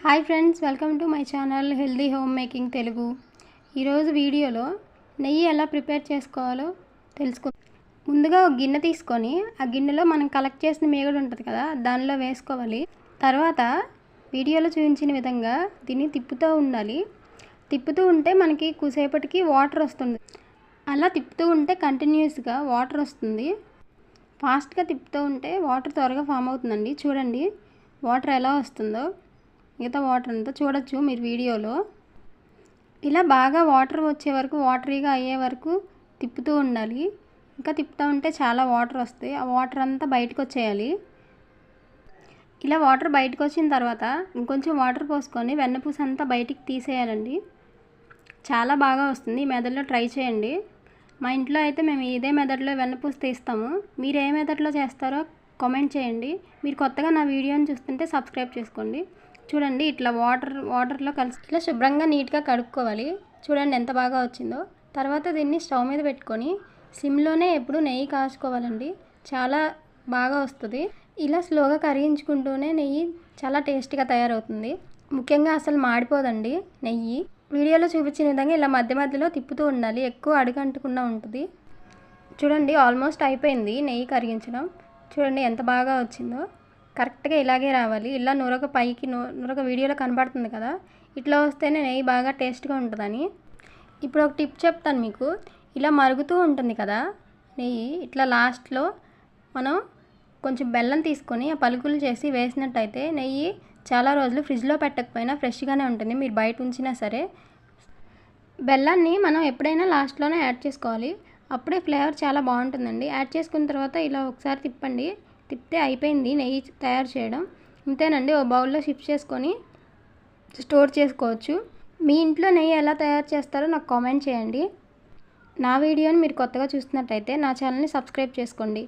Hi friends, welcome to my channel healthy home making Telugu. ఈరోజు వీడియోలో నెయ్యి ఎలా ప్రిపేర్ చేసుకోవాలో తెలుసుకుందాం. ముందుగా ఒక గిన్నె తీసుకొని ఆ గిన్నెలో మనం కలెక్ట్ చేసిన మీగడ ఉంటుంది కదా, దానిలో వేసుకోవాలి. తర్వాత వీడియోలో చూపించిన విధంగా దీన్ని తిప్పుతూ ఉండాలి. తిప్పుతూ ఉంటే మనకి కొద్దిసేపటికి వాటర్ వస్తుంది. అలా తిప్పుతూ ఉంటే కంటిన్యూస్గా వాటర్ వస్తుంది. ఫాస్ట్గా తిప్పుతూ ఉంటే వాటర్ త్వరగా ఫామ్ అవుతుందండి. చూడండి వాటర్ ఎలా వస్తుందో. మిగతా వాటర్ అంతా చూడొచ్చు మీరు వీడియోలో. ఇలా బాగా వాటర్ వచ్చే వరకు, వాటరీగా అయ్యే వరకు తిప్పుతూ ఉండాలి. ఇంకా తిప్పుతూ ఉంటే చాలా వాటర్ వస్తాయి. ఆ వాటర్ అంతా బయటకు వచ్చేయాలి. ఇలా వాటర్ బయటకు వచ్చిన తర్వాత ఇంకొంచెం వాటర్ పోసుకొని వెన్నపూస అంతా బయటికి తీసేయాలండి. చాలా బాగా వస్తుంది. ఈ మెథడ్లో ట్రై చేయండి. మా ఇంట్లో అయితే మేము ఇదే మెథడ్లో వెన్నపూస తీస్తాము. మీరు ఏ మెథడ్లో చేస్తారో కామెంట్ చేయండి. మీరు కొత్తగా నా వీడియోని చూస్తుంటే సబ్స్క్రైబ్ చేసుకోండి. చూడండి ఇట్లా వాటర్లో కలిసి ఇట్లా శుభ్రంగా నీట్గా కడుక్కోవాలి. చూడండి ఎంత బాగా వచ్చిందో. తర్వాత దీన్ని స్టవ్ మీద పెట్టుకొని సిమ్లోనే ఎప్పుడు నెయ్యి కాచుకోవాలండి. చాలా బాగా వస్తుంది. ఇలా స్లోగా కరిగించుకుంటూనే నెయ్యి చాలా టేస్టీగా తయారవుతుంది. ముఖ్యంగా అసలు మాడిపోదండి నెయ్యి. వీడియోలో చూపించిన విధంగా ఇలా మధ్య మధ్యలో తిప్పుతూ ఉండాలి. ఎక్కువ అడుగంటకుండా ఉంటుంది. చూడండి ఆల్మోస్ట్ అయిపోయింది నెయ్యి కరిగించడం. చూడండి ఎంత బాగా వచ్చిందో. కరెక్ట్గా ఇలాగే రావాలి. ఇలా నురగ పైకి నురగ వీడియోలో కనబడుతుంది కదా, ఇట్లా వస్తేనే నెయ్యి బాగా టేస్ట్గా ఉంటుందని. ఇప్పుడు ఒక టిప్ చెప్తాను మీకు. ఇలా మరుగుతూ ఉంటుంది కదా నెయ్యి, ఇట్లా లాస్ట్లో మనం కొంచెం బెల్లం తీసుకొని ఆ పలుకులు చేసి వేసినట్టయితే నెయ్యి చాలా రోజులు ఫ్రిడ్జ్లో పెట్టకపోయినా ఫ్రెష్గానే ఉంటుంది. మీరు బయట ఉంచినా సరే. బెల్లాన్ని మనం ఎప్పుడైనా లాస్ట్లోనే యాడ్ చేసుకోవాలి. అప్పుడే ఫ్లేవర్ చాలా బాగుంటుందండి. యాడ్ చేసుకున్న తర్వాత ఇలా ఒకసారి తిప్పండి. తిప్పితే అయిపోయింది నెయ్యి తయారు చేయడం. ఇంతేనండి. ఓ బౌల్లో షిఫ్ట్ చేసుకొని స్టోర్ చేసుకోవచ్చు. మీ ఇంట్లో నెయ్యి ఎలా తయారు చేస్తారో నాకు కామెంట్ చేయండి. నా వీడియోని మీరు కొత్తగా చూస్తున్నట్టయితే నా ఛానల్ని సబ్స్క్రైబ్ చేసుకోండి.